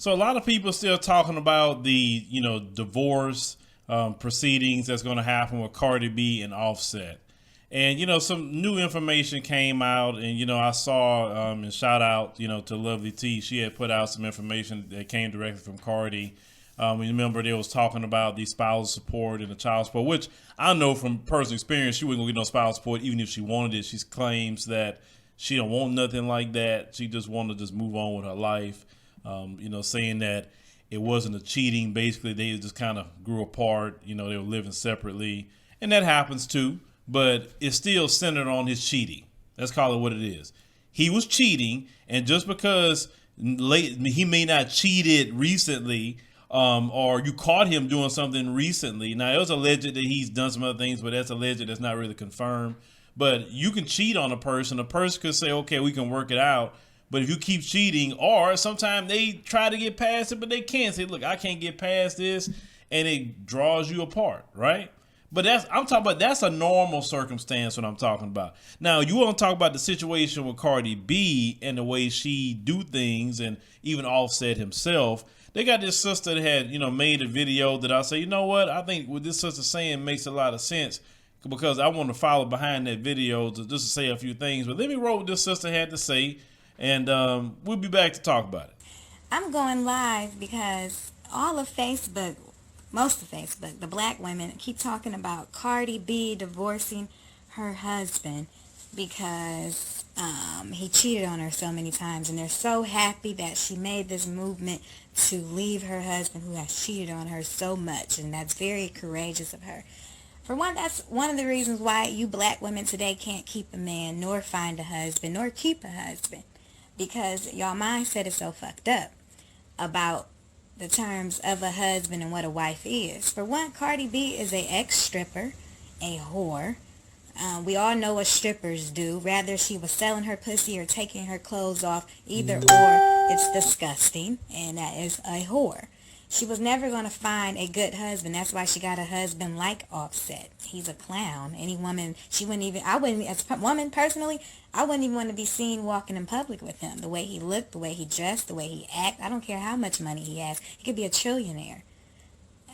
So a lot of people still talking about the divorce proceedings that's going to happen with Cardi B and Offset. And some new information came out, and I saw and shout out to Blvd. She had put out some information that came directly from Cardi. Remember they was talking about the spousal support and the child support, which I know from personal experience she wasn't gonna get no spousal support even if she wanted it. She claims that she don't want nothing like that. She just wanted to just move on with her life. Saying that it wasn't a cheating. Basically, they just kind of grew apart. They were living separately, and that happens too. But it's still centered on his cheating. Let's call it what it is. He was cheating, and just because he may not cheated recently, or you caught him doing something recently. Now, it was alleged that he's done some other things, but that's alleged. That's not really confirmed. But you can cheat on a person. A person could say, okay, we can work it out. But if you keep cheating, or sometimes they try to get past it, but they can't say, look, I can't get past this, and it draws you apart, right? But that's a normal circumstance what I'm talking about. Now, you want to talk about the situation with Cardi B and the way she do things, and even Offset himself. They got this sister that had, made a video that I say, you know what? I think what this sister saying makes a lot of sense, because I want to follow behind that video just to say a few things. But let me roll what this sister had to say, and we'll be back to talk about it. I'm going live because all of Facebook, most of Facebook, the black women keep talking about Cardi B divorcing her husband because he cheated on her so many times, and they're so happy that she made this movement to leave her husband who has cheated on her so much, and that's very courageous of her. For one, that's one of the reasons why you black women today can't keep a man, nor find a husband, nor keep a husband, because y'all mindset is so fucked up about the terms of a husband and what a wife is. For one, Cardi B is a ex-stripper, a whore. We all know what strippers do. Rather she was selling her pussy or taking her clothes off, either or, it's disgusting, and that is a whore. She was never going to find a good husband. That's why she got a husband like Offset. He's a clown. Any woman, as a woman personally, I wouldn't even want to be seen walking in public with him. The way he looked, the way he dressed, the way he act. I don't care how much money he has. He could be a trillionaire.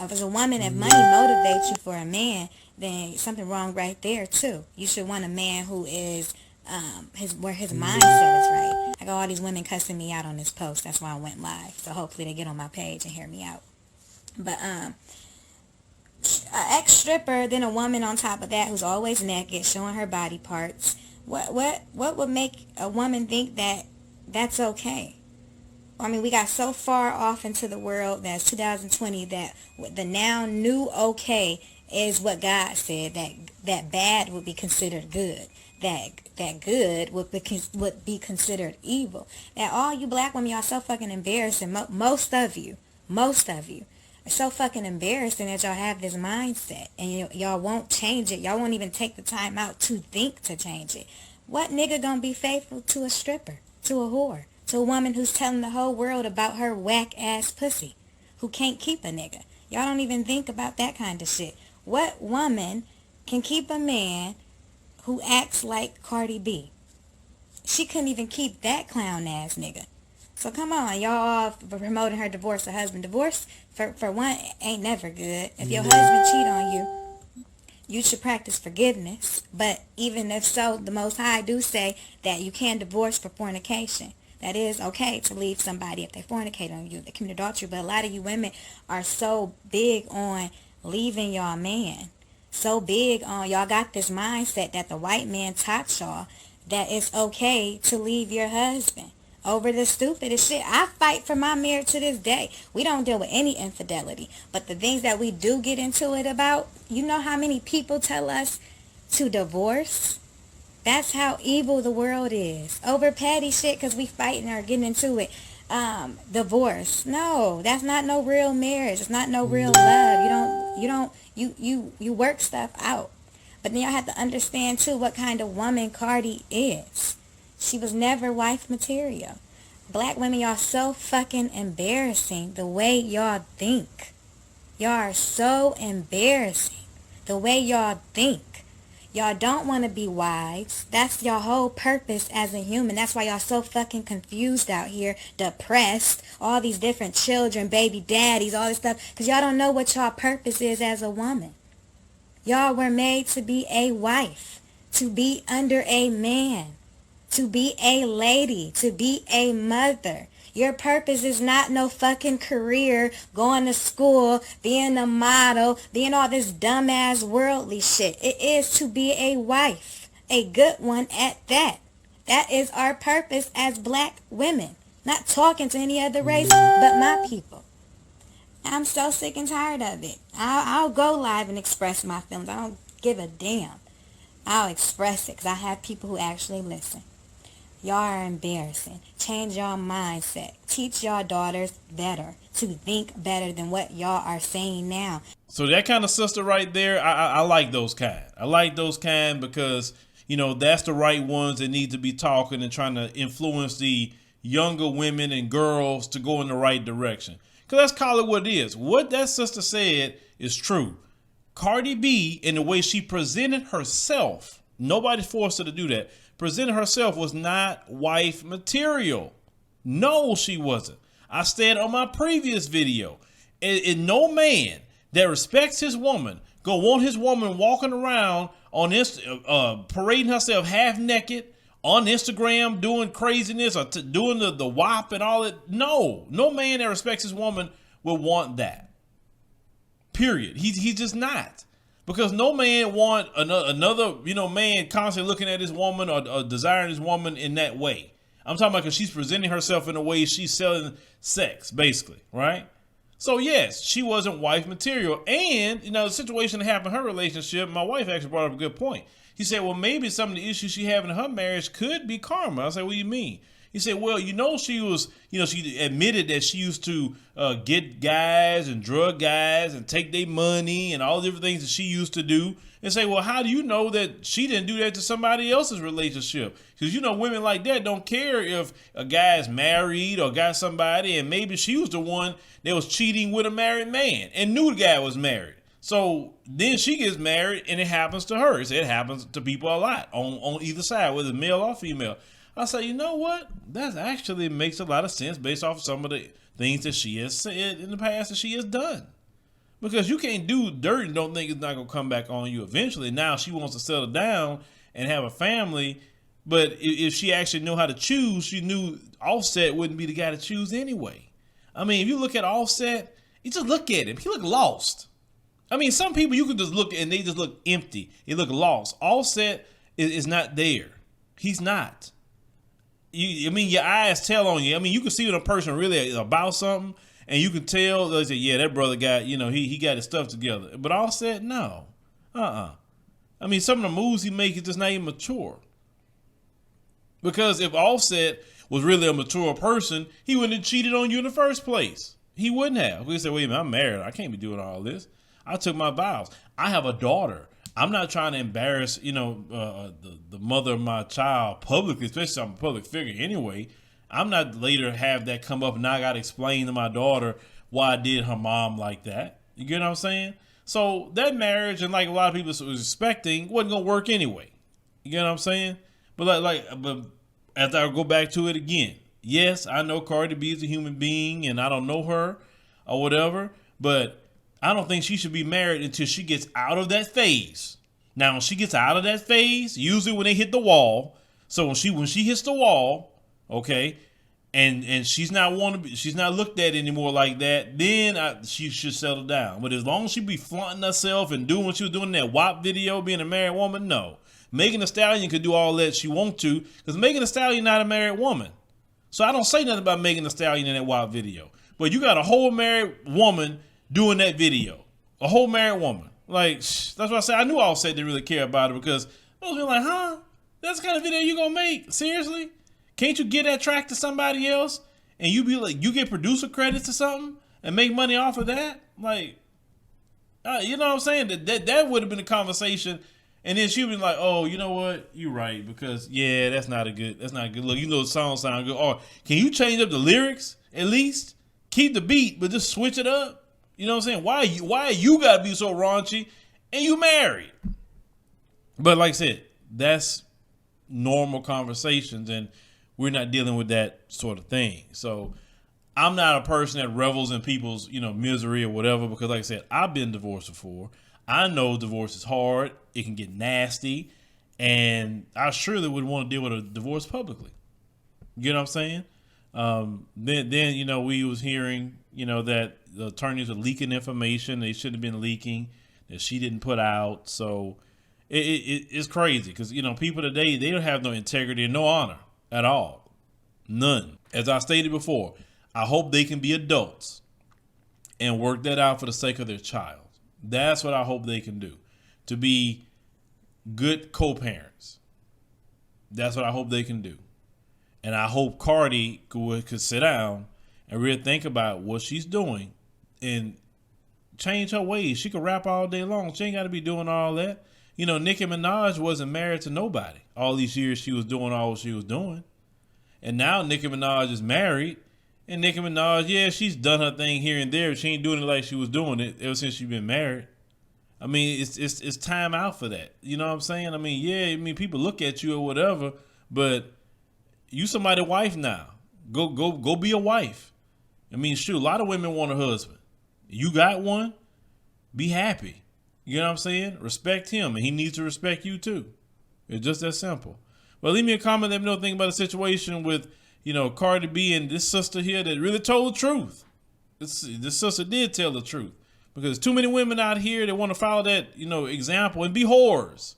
As a woman, if money motivates you for a man, then something wrong right there too. You should want a man who is where his mindset is right. I got all these women cussing me out on this post. That's why I went live. So hopefully they get on my page and hear me out. But an ex-stripper, then a woman on top of that who's always naked, showing her body parts. What would make a woman think that that's okay? I mean, we got so far off into the world that's 2020 that the now new okay is what God said, that bad would be considered good, that good would be considered evil. That all you black women, y'all so fucking embarrassing. Most of you are so fucking embarrassing that y'all have this mindset, and y'all won't change it. Y'all won't even take the time out to think to change it. What nigga gonna be faithful to a stripper, to a whore, to a woman who's telling the whole world about her whack ass pussy, who can't keep a nigga? Y'all don't even think about that kind of shit. What woman can keep a man who acts like Cardi B? She couldn't even keep that clown ass nigga. So come on, y'all all promoting her divorce. Her husband divorce, for one, ain't never good. If your husband cheat on you, you should practice forgiveness. But even if so, the Most High do say that you can divorce for fornication. That is okay to leave somebody if they fornicate on you, they commit adultery. But a lot of you women are so big on leaving y'all man. So big on, y'all got this mindset that the white man taught y'all that it's okay to leave your husband over the stupidest shit. I fight for my marriage to this day. We don't deal with any infidelity, but the things that we do get into it about, you know how many people tell us to divorce? That's how evil the world is. Over petty shit because we fighting or getting into it. Divorce. No, that's not no real marriage. It's not no real love. You work stuff out. But then y'all have to understand too what kind of woman Cardi is. She was never wife material. Black women, y'all so fucking embarrassing the way y'all think. Y'all are so embarrassing the way y'all think. Y'all don't want to be wives. That's your whole purpose as a human. That's why y'all so fucking confused out here, depressed, all these different children, baby daddies, all this stuff, because y'all don't know what y'all purpose is as a woman. Y'all were made to be a wife, to be under a man, to be a lady, to be a mother. Your purpose is not no fucking career, going to school, being a model, being all this dumbass worldly shit. It is to be a wife, a good one at that. That is our purpose as black women. Not talking to any other race but my people. I'm so sick and tired of it. I'll go live and express my feelings. I don't give a damn. I'll express it because I have people who actually listen. Y'all are embarrassing. Change y'all mindset. Teach y'all daughters better, to think better than what y'all are saying now. So that kind of sister right there, I like those kind. I like those kind because, you know, that's the right ones that need to be talking and trying to influence the younger women and girls to go in the right direction. Because let's call it what it is. What that sister said is true. Cardi B, in the way she presented herself, nobody forced her to do that, presented herself was not wife material. No, she wasn't. I said on my previous video, and no man that respects his woman gonna want his woman walking around on parading herself half naked on Instagram doing craziness or doing the WAP and all that. No man that respects his woman will want that. Period. He's just not. Because no man want another man constantly looking at his woman or desiring his woman in that way. I'm talking about because she's presenting herself in a way she's selling sex, basically, right? So yes, she wasn't wife material. And, the situation that happened in her relationship, my wife actually brought up a good point. He said, well, maybe some of the issues she had in her marriage could be karma. I said, what do you mean? He said, well, she was, she admitted that she used to get guys and drug guys and take their money and all the different things that she used to do. And say, well, how do you know that she didn't do that to somebody else's relationship? Because, women like that don't care if a guy is married or got somebody, and maybe she was the one that was cheating with a married man and knew the guy was married. So then she gets married and it happens to her. It happens to people a lot on either side, whether male or female. I say, you know what? That actually makes a lot of sense based off some of the things that she has said in the past that she has done. Because you can't do dirt and don't think it's not going to come back on you eventually. Now she wants to settle down and have a family. But if she actually knew how to choose, she knew Offset wouldn't be the guy to choose anyway. I mean, if you look at Offset, you just look at him. He looked lost. I mean, some people you can just look and they just look empty. They look lost. Offset is not there. He's not. Your eyes tell on you. I mean, you can see when a person really is about something, and you can tell. They say, "Yeah, that brother got, he got his stuff together." But Offset, no, I mean, some of the moves he makes is just not even mature. Because if Offset was really a mature person, he wouldn't have cheated on you in the first place. He wouldn't have. We say, "Wait a minute, I'm married. I can't be doing all this. I took my vows. I have a daughter. I'm not trying to embarrass, the mother of my child publicly, especially I'm a public figure anyway. I'm not later have that come up and now I got to explain to my daughter why I did her mom like that. You get what I'm saying? So that marriage, and like a lot of people was expecting, wasn't going to work anyway. You get what I'm saying? But after I go back to it again, yes, I know Cardi B is a human being and I don't know her or whatever, but I don't think she should be married until she gets out of that phase. Now, when she gets out of that phase, usually when they hit the wall. So when she hits the wall, okay, and she's not looked at anymore like that, then she should settle down. But as long as she be flaunting herself and doing what she was doing in that WAP video, being a married woman, no. Megan Thee Stallion could do all that she want to, because Megan Thee Stallion not a married woman. So I don't say nothing about Megan Thee Stallion in that WAP video. But you got a whole married woman doing that video. A whole married woman. Like, that's what I said. I knew Offset didn't really care about it because I was like, huh? That's the kind of video you gonna make? Seriously? Can't you get that track to somebody else and you be like, you get producer credits or something and make money off of that? Like, you know what I'm saying? That would have been a conversation. And then she would be like, oh, you know what? You're right. Because, yeah, that's not a good look. The song sound good. Or can you change up the lyrics at least? Keep the beat, but just switch it up. You know what I'm saying? Why you gotta be so raunchy and you married? But like I said, that's normal conversations, and we're not dealing with that sort of thing. So I'm not a person that revels in people's, misery or whatever, because like I said, I've been divorced before. I know divorce is hard. It can get nasty. And I surely would want to deal with a divorce publicly. You know what I'm saying? Then we was hearing, that the attorneys are leaking information they shouldn't have been leaking, that she didn't put out. So it's crazy because, people today, they don't have no integrity and no honor at all. None. As I stated before, I hope they can be adults and work that out for the sake of their child. That's what I hope they can do. To be good co-parents. That's what I hope they can do. And I hope Cardi could sit down and really think about what she's doing and change her ways. She could rap all day long. She ain't got to be doing all that. Nicki Minaj wasn't married to nobody. All these years she was doing all what she was doing. And now Nicki Minaj is married. And Nicki Minaj, yeah, she's done her thing here and there. But she ain't doing it like she was doing it ever since she's been married. I mean, it's time out for that. You know what I'm saying? I mean, people look at you or whatever, but you somebody's wife now. Go be a wife. I mean, shoot, a lot of women want a husband. You got one, be happy. You know what I'm saying? Respect him, and he needs to respect you too. It's just that simple. Well, leave me a comment. Let me know what you think about the situation with, Cardi B and this sister here that really told the truth. This sister did tell the truth. Because too many women out here that want to follow that, example and be whores.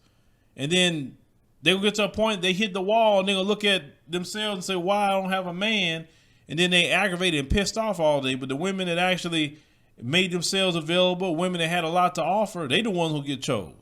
And then they'll get to a point they hit the wall and they're going to look at themselves and say, why I don't have a man? And then they aggravated and pissed off all day. But the women that actually made themselves available, women that had a lot to offer, they the ones who get chose.